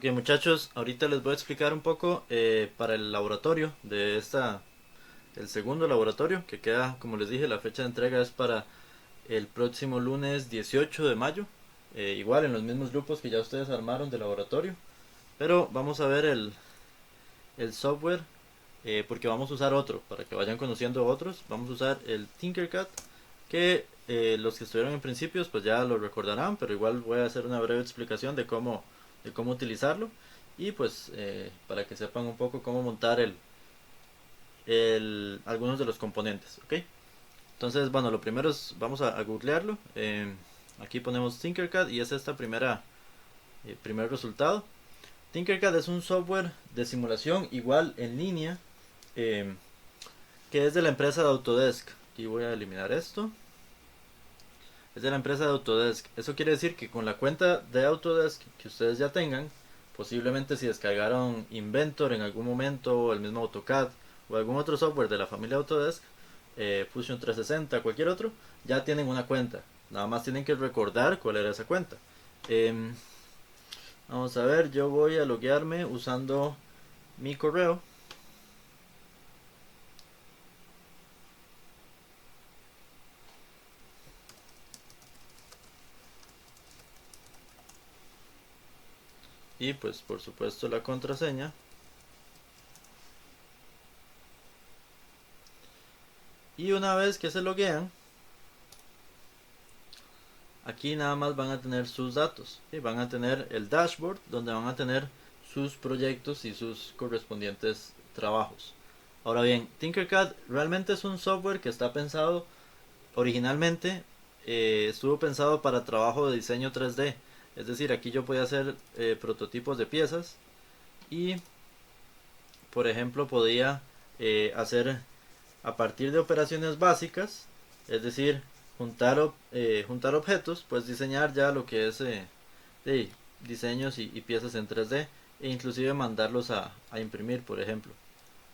Ok, muchachos, ahorita les voy a explicar un poco para el laboratorio de el segundo laboratorio que queda, como les dije, la fecha de entrega es para el próximo lunes 18 de mayo. Igual en los mismos grupos que ya ustedes armaron de laboratorio, pero vamos a ver el software porque vamos a usar otro para que vayan conociendo otros. Vamos a usar el Tinkercad que los que estuvieron en principios pues ya lo recordarán, pero igual voy a hacer una breve explicación de cómo utilizarlo y pues para que sepan un poco cómo montar algunos de los componentes, ¿ok? Entonces, bueno, lo primero es, vamos a googlearlo. Aquí ponemos Tinkercad y es esta primer resultado. Tinkercad es un software de simulación igual en línea eh, que es de la empresa de Autodesk. Aquí voy a eliminar esto. Es de la empresa de Autodesk. Eso quiere decir que con la cuenta de Autodesk que ustedes ya tengan, posiblemente si descargaron Inventor en algún momento, o el mismo AutoCAD, o algún otro software de la familia Autodesk, Fusion 360, cualquier otro, ya tienen una cuenta. Nada más tienen que recordar cuál era esa cuenta. Eh, Vamos a ver, yo voy a loguearme usando mi correo. Y pues por supuesto la contraseña. Y una vez que se loguean, aquí nada más van a tener sus datos. ¿Sí? Van a tener el dashboard donde van a tener sus proyectos y sus correspondientes trabajos. Ahora bien, Tinkercad realmente es un software que está pensado originalmente, estuvo pensado para trabajo de diseño 3D. Es decir, aquí yo podía hacer prototipos de piezas y, por ejemplo, podía hacer a partir de operaciones básicas, es decir, juntar objetos, pues diseñar ya lo que es diseños y piezas en 3D e inclusive mandarlos a imprimir, por ejemplo.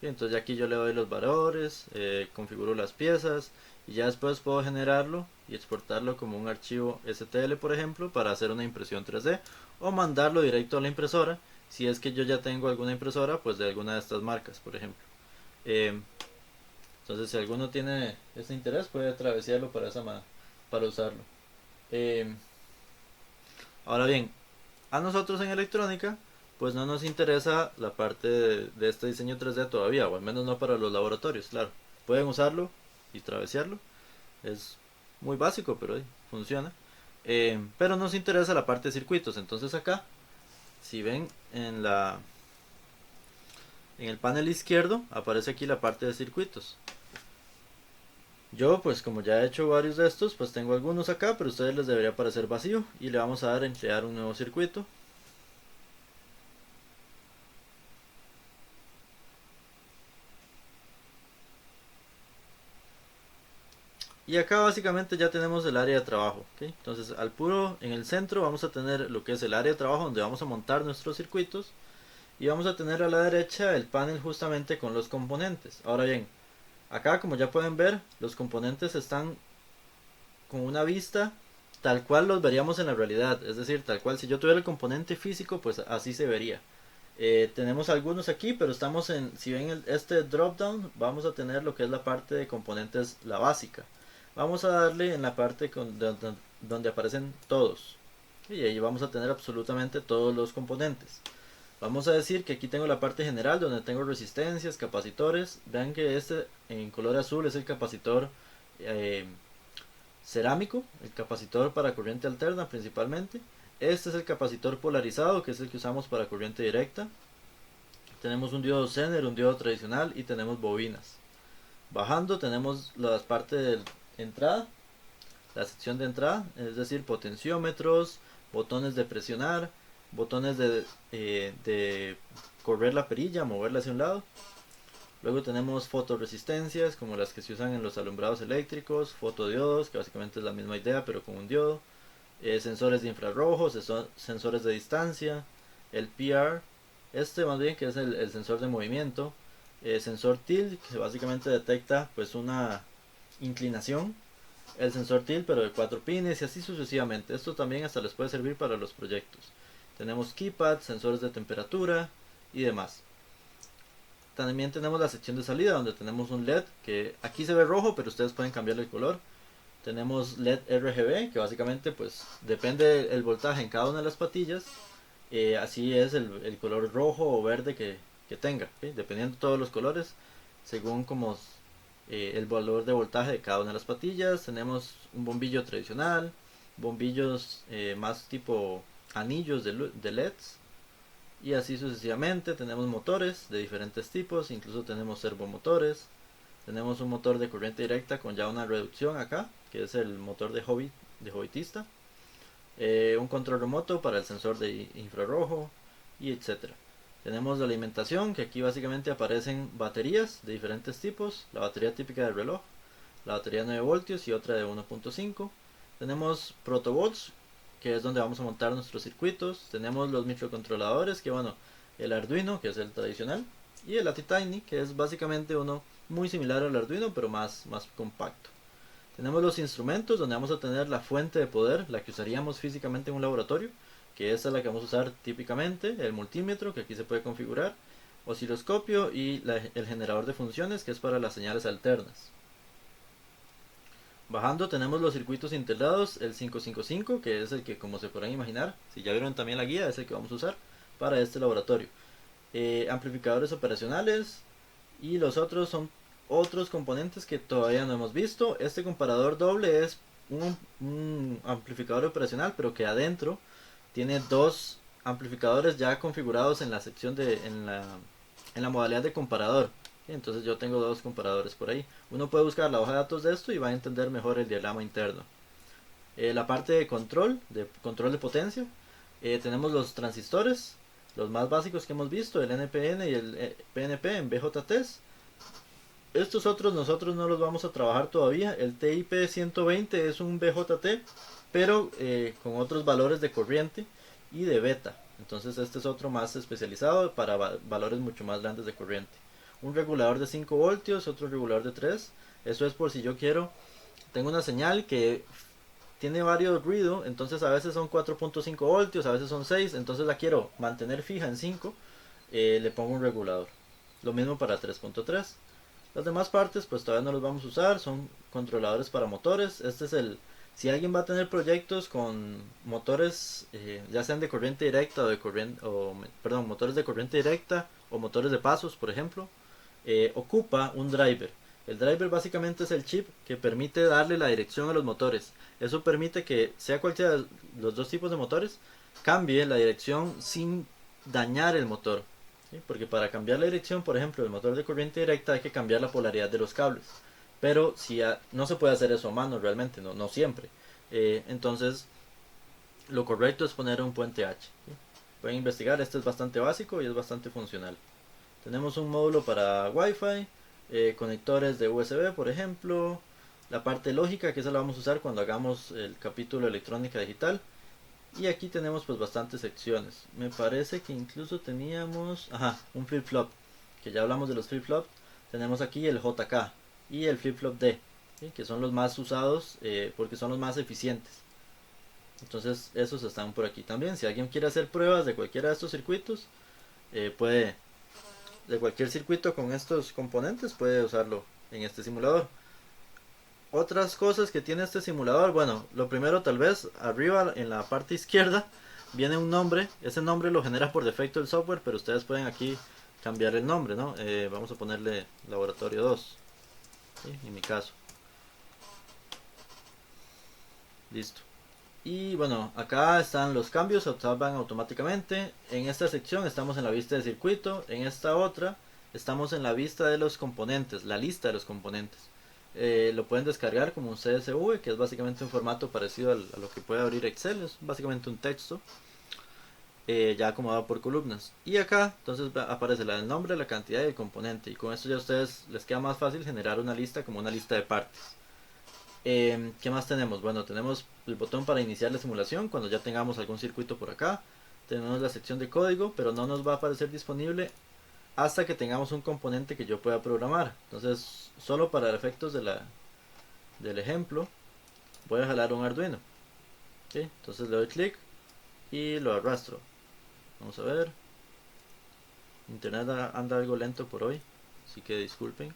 Y entonces aquí yo le doy los valores, configuro las piezas y ya después puedo generarlo y exportarlo como un archivo STL, por ejemplo, para hacer una impresión 3D o mandarlo directo a la impresora si es que yo ya tengo alguna impresora pues de alguna de estas marcas, por ejemplo. Eh, entonces, si alguno tiene ese interés, puede atravesarlo para usarlo. Eh, Ahora bien, a nosotros en electrónica, pues no nos interesa la parte de este diseño 3D todavía, o al menos no para los laboratorios, claro. Pueden usarlo y travesearlo, es muy básico, pero funciona. Pero nos interesa la parte de circuitos, entonces acá, si ven en el panel izquierdo, aparece aquí la parte de circuitos. Yo, pues como ya he hecho varios de estos, pues tengo algunos acá, pero a ustedes les debería parecer vacío. Y le vamos a dar en crear un nuevo circuito. Y acá básicamente ya tenemos el área de trabajo. ¿Ok? Entonces en el centro vamos a tener lo que es el área de trabajo donde vamos a montar nuestros circuitos. Y vamos a tener a la derecha el panel justamente con los componentes. Ahora bien, acá como ya pueden ver, los componentes están con una vista tal cual los veríamos en la realidad. Es decir, tal cual si yo tuviera el componente físico, pues así se vería. Tenemos algunos aquí, pero estamos si ven este drop down, vamos a tener lo que es la parte de componentes, la básica. Vamos a darle en la parte donde aparecen todos. Y ahí vamos a tener absolutamente todos los componentes. Vamos a decir que aquí tengo la parte general donde tengo resistencias, capacitores. Vean que este en color azul es el capacitor eh, cerámico, el capacitor para corriente alterna principalmente. Este es el capacitor polarizado, que es el que usamos para corriente directa. Tenemos un diodo Zener, un diodo tradicional y tenemos bobinas. Bajando tenemos la parte de entrada, la sección de entrada, es decir, potenciómetros, botones de presionar, botones de correr la perilla, moverla hacia un lado. Luego tenemos fotoresistencias, como las que se usan en los alumbrados eléctricos, fotodiodos, que básicamente es la misma idea, pero con un diodo. Sensores de infrarrojos, sensores de distancia, el PR, este más bien que es el sensor de movimiento, sensor tilt que básicamente detecta pues una inclinación, el sensor tilt pero de 4 pines y así sucesivamente. Esto también hasta les puede servir para los proyectos. Tenemos keypad, sensores de temperatura y demás. También tenemos la sección de salida donde tenemos un LED que aquí se ve rojo, pero ustedes pueden cambiarle el color. Tenemos LED RGB que básicamente pues depende el voltaje en cada una de las patillas. Así es el color rojo o verde que tenga, ¿okay? Dependiendo de todos los colores según como el valor de voltaje de cada una de las patillas. Tenemos un bombillo tradicional, bombillos más tipo anillos de LEDs y así sucesivamente. Tenemos motores de diferentes tipos, incluso tenemos servomotores. Tenemos un motor de corriente directa con ya una reducción acá, que es el motor de hobbitista. Un control remoto para el sensor de infrarrojo y etcétera. Tenemos la alimentación, que aquí básicamente aparecen baterías de diferentes tipos. La batería típica del reloj, la batería de 9 voltios y otra de 1.5. Tenemos protoboards, que es donde vamos a montar nuestros circuitos. Tenemos los microcontroladores, que bueno, el Arduino, que es el tradicional, y el AtiTiny, que es básicamente uno muy similar al Arduino, pero más compacto. Tenemos los instrumentos, donde vamos a tener la fuente de poder, la que usaríamos físicamente en un laboratorio, que esa es la que vamos a usar típicamente, el multímetro, que aquí se puede configurar, osciloscopio y el generador de funciones, que es para las señales alternas. Bajando tenemos los circuitos integrados, el 555, que es el que, como se podrán imaginar, si ya vieron también la guía, es el que vamos a usar para este laboratorio. Amplificadores operacionales, y los otros son otros componentes que todavía no hemos visto. Este comparador doble es un amplificador operacional, pero que adentro tiene dos amplificadores ya configurados en la sección en la modalidad de comparador. Entonces yo tengo dos comparadores por ahí. Uno puede buscar la hoja de datos de esto y va a entender mejor el diagrama interno. La parte de control de potencia. Tenemos los transistores, los más básicos que hemos visto, el NPN y el PNP en BJTs. Estos otros nosotros no los vamos a trabajar todavía. El TIP 120 es un BJT, pero con otros valores de corriente y de beta. Entonces este es otro más especializado para valores mucho más grandes de corriente. Un regulador de 5 voltios, otro regulador de 3. Eso es por si yo tengo una señal que tiene varios ruidos, entonces a veces son 4.5 voltios, a veces son 6, entonces la quiero mantener fija en 5, le pongo un regulador. Lo mismo para 3.3. Las demás partes pues todavía no los vamos a usar, son controladores para motores. Este es si alguien va a tener proyectos con motores, ya sean de corriente directa motores de corriente directa o motores de pasos, por ejemplo, ocupa un driver. El driver básicamente es el chip que permite darle la dirección a los motores. Eso permite que, sea cual sea los dos tipos de motores, cambie la dirección sin dañar el motor. ¿Sí? Porque para cambiar la dirección, por ejemplo, del motor de corriente directa hay que cambiar la polaridad de los cables. Pero no se puede hacer eso a mano realmente, no siempre. Entonces, lo correcto es poner un puente H. ¿Sí? Pueden investigar, este es bastante básico y es bastante funcional. Tenemos un módulo para Wi-Fi, conectores de USB, por ejemplo, la parte lógica, que esa la vamos a usar cuando hagamos el capítulo electrónica digital. Y aquí tenemos pues bastantes secciones. Me parece que incluso teníamos un flip-flop, que ya hablamos de los flip-flops. Tenemos aquí el JK y el flip-flop D, ¿sí? Que son los más usados porque son los más eficientes. Entonces esos están por aquí también. Si alguien quiere hacer pruebas de cualquiera de estos circuitos, de cualquier circuito con estos componentes, puede usarlo en este simulador. Otras cosas que tiene este simulador, bueno, lo primero tal vez, arriba en la parte izquierda viene un nombre. Ese nombre lo genera por defecto el software, pero ustedes pueden aquí cambiar el nombre, ¿no? Vamos a ponerle laboratorio 2, ¿sí? En mi caso. Listo. Y bueno, acá están los cambios, se van automáticamente. En esta sección estamos en la vista de circuito, en esta otra estamos en la vista de los componentes, la lista de los componentes. Lo pueden descargar como un CSV, que es básicamente un formato parecido a lo que puede abrir Excel, es básicamente un texto ya acomodado por columnas. Y acá entonces aparece el nombre, la cantidad y el componente, y con esto ya a ustedes les queda más fácil generar una lista como una lista de partes. ¿Qué más tenemos? Bueno, tenemos el botón para iniciar la simulación cuando ya tengamos algún circuito por acá. Tenemos la sección de código, pero no nos va a aparecer disponible hasta que tengamos un componente que yo pueda programar. Entonces, solo para efectos del ejemplo, voy a jalar un Arduino. ¿Sí? Entonces le doy clic y lo arrastro. Vamos a ver. Internet anda algo lento por hoy, así que disculpen.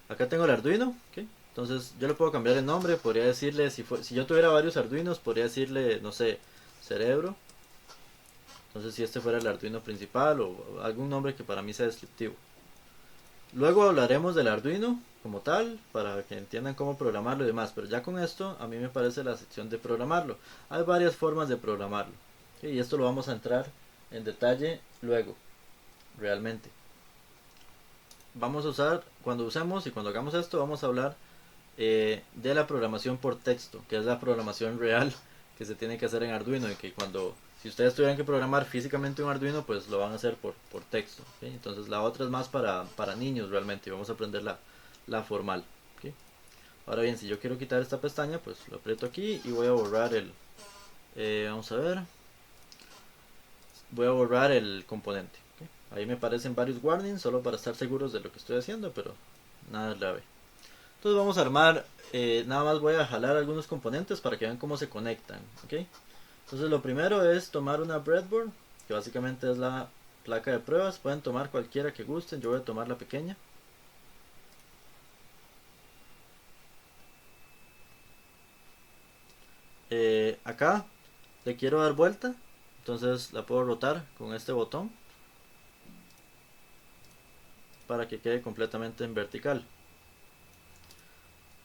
Acá tengo el Arduino, ¿ok? Entonces yo le puedo cambiar el nombre, podría decirle, si yo tuviera varios Arduinos, podría decirle, no sé, cerebro. Entonces si este fuera el Arduino principal o algún nombre que para mí sea descriptivo. Luego hablaremos del Arduino como tal, para que entiendan cómo programarlo y demás, pero ya con esto a mí me parece la sección de programarlo. Hay varias formas de programarlo, ¿ok? Y esto lo vamos a entrar en detalle luego, realmente. Vamos a usar, cuando usemos y cuando hagamos esto, vamos a hablar de la programación por texto, que es la programación real que se tiene que hacer en Arduino y que si ustedes tuvieran que programar físicamente un Arduino, pues lo van a hacer por texto, ¿okay? Entonces la otra es más para niños realmente y vamos a aprender la formal, ¿okay? Ahora bien, si yo quiero quitar esta pestaña, pues lo aprieto aquí y voy a borrar vamos a ver, voy a borrar el componente, ¿okay? Ahí me aparecen varios warnings solo para estar seguros de lo que estoy haciendo, pero nada grave. Entonces vamos a armar, nada más voy a jalar algunos componentes para que vean cómo se conectan, ¿ok? Entonces lo primero es tomar una breadboard, que básicamente es la placa de pruebas. Pueden tomar cualquiera que gusten, yo voy a tomar la pequeña. Acá le quiero dar vuelta, entonces la puedo rotar con este botón para que quede completamente en vertical.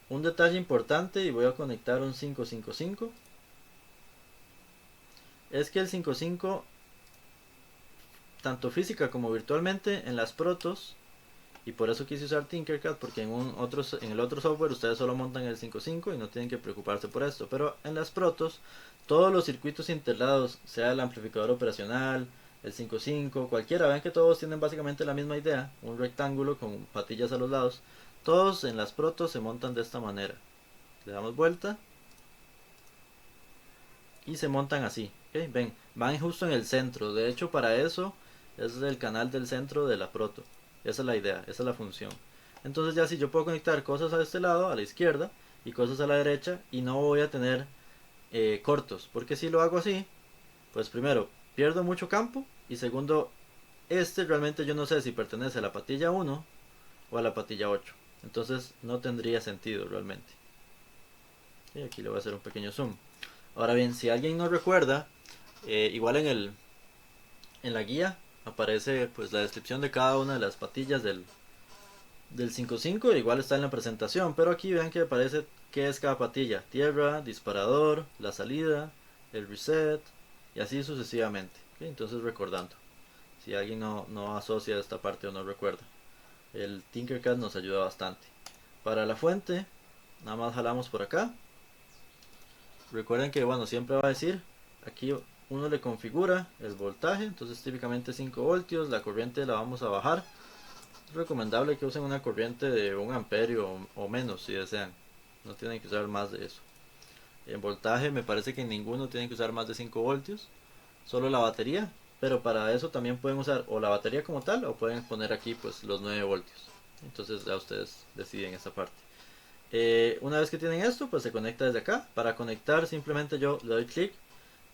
Un detalle importante, y voy a conectar un 555, es que el 55, tanto física como virtualmente, en las protos, y por eso quise usar Tinkercad, porque en el otro software ustedes solo montan el 5.5 y no tienen que preocuparse por esto, pero en las protos todos los circuitos integrados, sea el amplificador operacional, el 5.5, cualquiera, ven que todos tienen básicamente la misma idea, un rectángulo con patillas a los lados. Todos en las protos se montan de esta manera, le damos vuelta y se montan así, ¿okay? Ven, van justo en el centro, de hecho para eso es el canal del centro de la proto. Esa es la idea, esa es la función. Entonces ya si yo puedo conectar cosas a este lado, a la izquierda, y cosas a la derecha, y no voy a tener cortos, porque si lo hago así, pues primero pierdo mucho campo, y segundo, realmente yo no sé si pertenece a la patilla 1 o a la patilla 8. Entonces no tendría sentido realmente. Y aquí le voy a hacer un pequeño zoom. Ahora bien, si alguien no recuerda, igual en la guía aparece pues la descripción de cada una de las patillas del 5.5, igual está en la presentación, pero aquí vean que aparece qué es cada patilla: tierra, disparador, la salida, el reset y así sucesivamente. ¿Okay? Entonces recordando, si alguien no asocia esta parte o no recuerda, el Tinkercad nos ayuda bastante. Para la fuente, nada más jalamos por acá. Recuerden que bueno, siempre va a decir, aquí uno le configura el voltaje, entonces típicamente 5 voltios, la corriente la vamos a bajar. Es recomendable que usen una corriente de 1 amperio o menos si desean, no tienen que usar más de eso. En voltaje me parece que en ninguno tienen que usar más de 5 voltios, solo la batería, pero para eso también pueden usar o la batería como tal o pueden poner aquí pues los 9 voltios. Entonces ya ustedes deciden esa parte. Una vez que tienen esto, pues se conecta desde acá. Para conectar simplemente yo le doy clic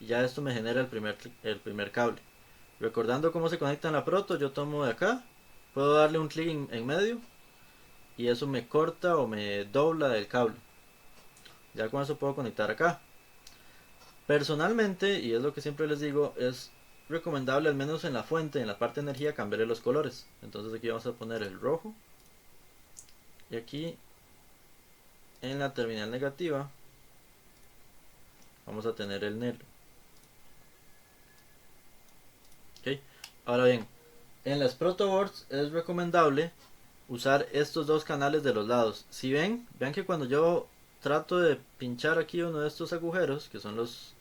y ya esto me genera el primer cable. Recordando cómo se conecta en la proto, yo tomo de acá, puedo darle un clic en medio y eso me corta o me dobla el cable. Ya con eso puedo conectar acá. Personalmente, y es lo que siempre les digo, es recomendable al menos en la fuente, en la parte de energía, cambiarle los colores. Entonces aquí vamos a poner el rojo y aquí en la terminal negativa vamos a tener el negro. ¿Okay? Ahora bien, en las protoboards es recomendable usar estos dos canales de los lados. Si vean que cuando yo trato de pinchar aquí uno de estos agujeros, que son los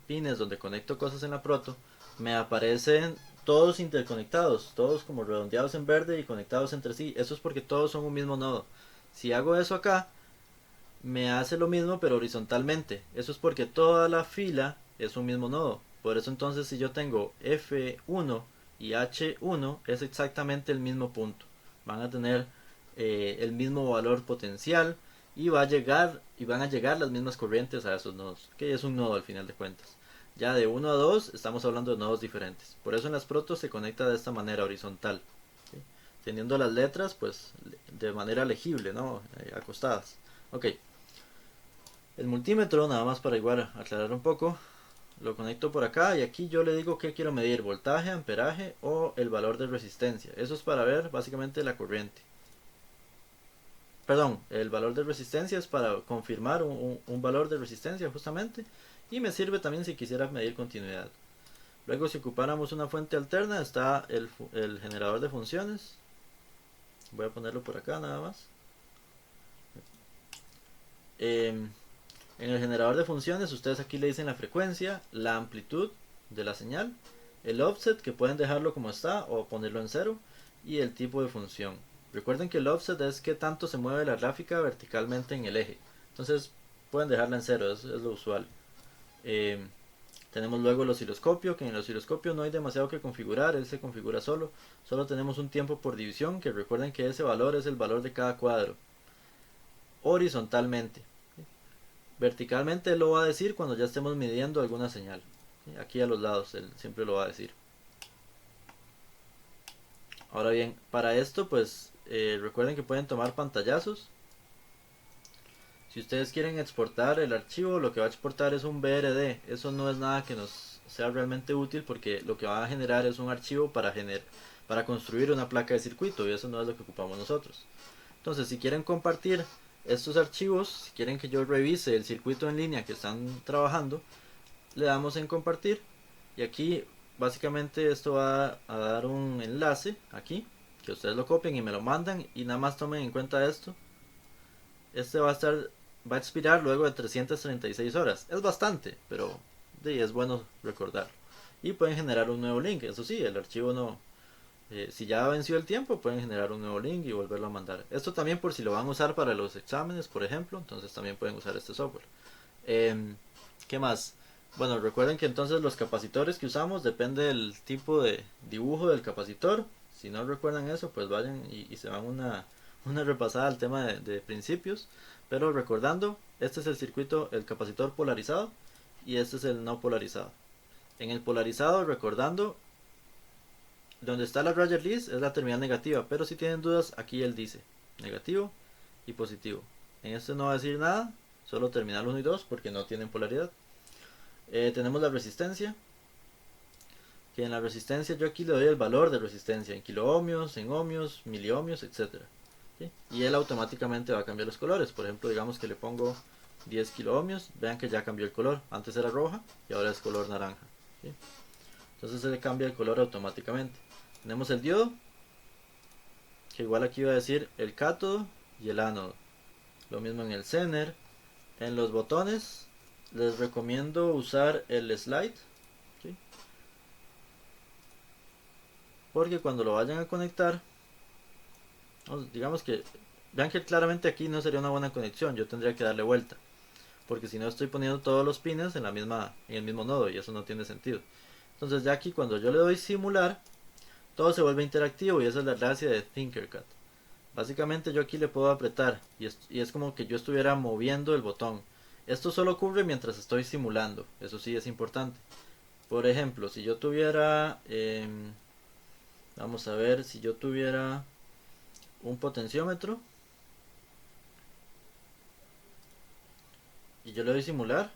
pines donde conecto cosas en la proto, me aparecen todos interconectados, todos como redondeados en verde y conectados entre sí. Eso es porque todos son un mismo nodo. Si hago eso acá, me hace lo mismo pero horizontalmente. Eso es porque toda la fila es un mismo nodo. Por eso entonces si yo tengo F1 y H1 es exactamente el mismo punto. Van a tener el mismo valor potencial y van a llegar las mismas corrientes a esos nodos. Que es un nodo al final de cuentas. Ya de 1 a 2 estamos hablando de nodos diferentes. Por eso en las protos se conecta de esta manera horizontal, ¿sí? Teniendo las letras pues de manera legible, ¿no? Acostadas. Ok. El multímetro, nada más para igual aclarar un poco, lo conecto por acá y aquí yo le digo que quiero medir: voltaje, amperaje o el valor de resistencia. Eso es para ver básicamente la corriente. Perdón, el valor de resistencia es para confirmar un valor de resistencia justamente, y me sirve también si quisiera medir continuidad. Luego, si ocupáramos una fuente alterna, está el generador de funciones. Voy a ponerlo por acá nada más. En el generador de funciones ustedes aquí le dicen la frecuencia, la amplitud de la señal, el offset, que pueden dejarlo como está o ponerlo en cero, y el tipo de función. Recuerden que el offset es que tanto se mueve la gráfica verticalmente en el eje. Entonces pueden dejarla en cero, es lo usual. Tenemos luego el osciloscopio, que en el osciloscopio no hay demasiado que configurar, él se configura solo. Solo tenemos un tiempo por división, que recuerden que ese valor es el valor de cada cuadro. Horizontalmente. Verticalmente él lo va a decir cuando ya estemos midiendo alguna señal. Aquí a los lados él siempre lo va a decir. Ahora bien, para esto pues recuerden que pueden tomar pantallazos. Si ustedes quieren exportar el archivo, lo que va a exportar es un BRD. Eso no es nada que nos sea realmente útil, porque lo que va a generar es un archivo para construir una placa de circuito, y eso no es lo que ocupamos nosotros. Entonces, si quieren compartir estos archivos, si quieren que yo revise el circuito en línea que están trabajando, le damos en compartir, y aquí básicamente esto va a dar un enlace aquí, que ustedes lo copien y me lo mandan, y nada más tomen en cuenta esto. Este va a expirar luego de 336 horas. Es bastante, pero es bueno recordarlo. Y pueden generar un nuevo link. Eso sí, el archivo no, si ya venció el tiempo, pueden generar un nuevo link y volverlo a mandar. Esto también por si lo van a usar para los exámenes, por ejemplo, entonces también pueden usar este software. ¿Qué más? Bueno, recuerden que entonces los capacitores que usamos depende del tipo de dibujo del capacitor. Si no recuerdan eso, pues vayan y se van una repasada al tema de principios. Pero recordando, este es el circuito, el capacitor polarizado, y este es el no polarizado. En el polarizado, recordando, donde está la raya gris es la terminal negativa, pero si tienen dudas, aquí él dice negativo y positivo. En este no va a decir nada, solo terminal 1 y 2 porque no tienen polaridad. Tenemos la resistencia, que en la resistencia yo aquí le doy el valor de resistencia en kiloohmios, en ohmios, miliohmios, etc. ¿Sí? Y él automáticamente va a cambiar los colores. Por ejemplo, digamos que le pongo 10 kiloohmios, vean que ya cambió el color. Antes era roja y ahora es color naranja. ¿Sí? Entonces se le cambia el color automáticamente. Tenemos el diodo, que igual aquí va a decir el cátodo y el ánodo. Lo mismo en el zener. En los botones les recomiendo usar el slide, ¿sí? Porque cuando lo vayan a conectar, digamos que vean que claramente aquí no sería una buena conexión, yo tendría que darle vuelta, porque si no estoy poniendo todos los pines en el mismo nodo, y eso no tiene sentido. Entonces ya aquí cuando yo le doy simular, todo se vuelve interactivo, y esa es la gracia de Tinkercad. Básicamente yo aquí le puedo apretar y es como que yo estuviera moviendo el botón. Esto solo ocurre mientras estoy simulando, eso sí es importante. Por ejemplo, si yo tuviera, vamos a ver, si yo tuviera un potenciómetro y yo le doy simular,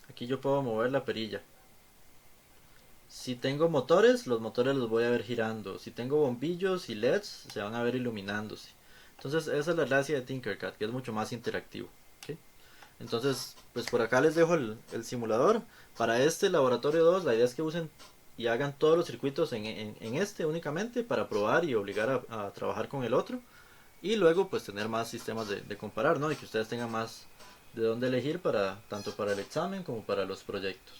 aquí yo puedo mover la perilla. Si tengo motores, los motores los voy a ver girando. Si tengo bombillos y LEDs, se van a ver iluminándose. Entonces esa es la gracia de Tinkercad, que es mucho más interactivo. ¿Okay? Entonces, pues por acá les dejo el simulador. Para este laboratorio 2, la idea es que usen y hagan todos los circuitos en este únicamente, para probar y obligar a trabajar con el otro. Y luego pues tener más sistemas de comparar, ¿no? Y que ustedes tengan más de dónde elegir, tanto para el examen como para los proyectos.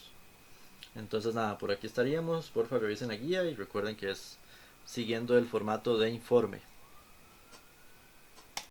Entonces nada, por aquí estaríamos. Porfa, revisen la guía y recuerden que es siguiendo el formato de informe.